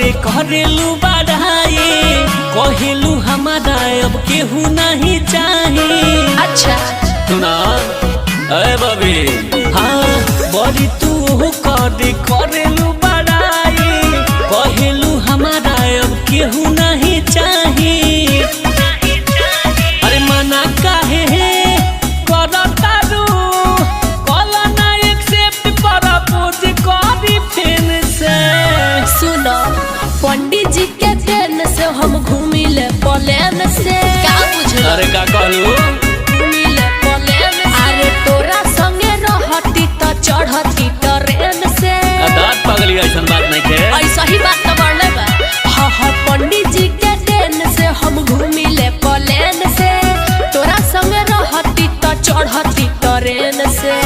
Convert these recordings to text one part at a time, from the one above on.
करे करेलू बढ़ाई कहेलू हमारा अब केहू नहीं चाहिए। अच्छा सुना अरे बबी हाँ बड़ी तू करे करेलू बढ़ाई कहेलू हमारा अब केहू नहीं चाहिए। अरे मना काहे करतारू कॉल ना एक्सेप्ट प्रपोज करी फिर से। सुनो पंडित जी के देन से हम घूमिले प्लेन से। का बुझलो? अरे का कहलू? घूमिले प्लेन से। अरे तोरा संगे रहती त चढ़ती ट्रेन से। दांत पगली ऐसा बात नहीं के। ऐसा ही बात तो बढ़ले बा। हाँ हाँ पंडित जी के देन से हम घूमिले प्लेन से। तोरा संगे रहती त चढ़ती ट्रेन से।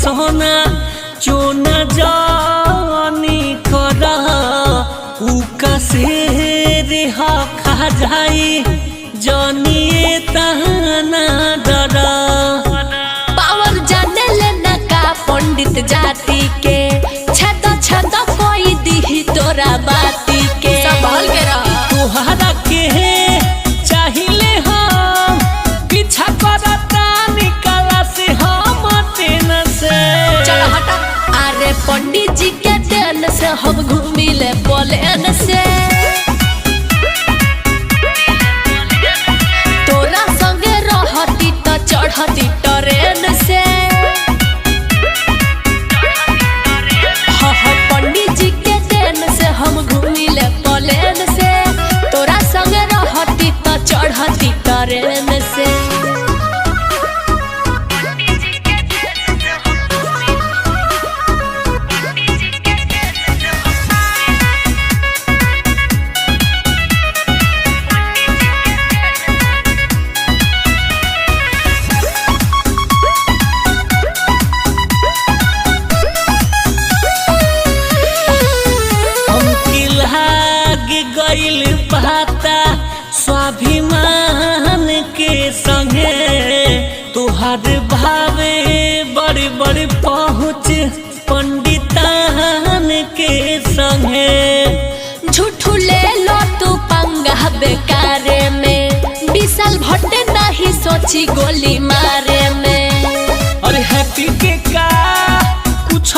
सोना चोना जानी करा उका से रेहा खा जाई जानिए तहना डरा। पावर जाने लेना का पंडित जाति के छद छद कोई दी तोरा बाती के। संभाल के रह। तुहरा के चाहिए हम पीछा करता निकाला से हम तेन से। चलो हटा। अरे पंडित जी के देन से हम घूमिले प्लेन से। तोरा संगे रहती त चढ़ती ट्रेन से। हाँ हाँ पंडित जी के देन से हम घूमिले प्लेन से। तोरा संगे रहती त चढ़ती ट्रेन से। पाता स्वाभिमान के संगे तुहार भावे बड़ी बड़ी पहुँच पंडितान के संगे। झूठू ले लो तू पंगा बेकारे में। विशाल भट्ट नहीं सोची गोली मारे में। और हैप्पी के का कुछ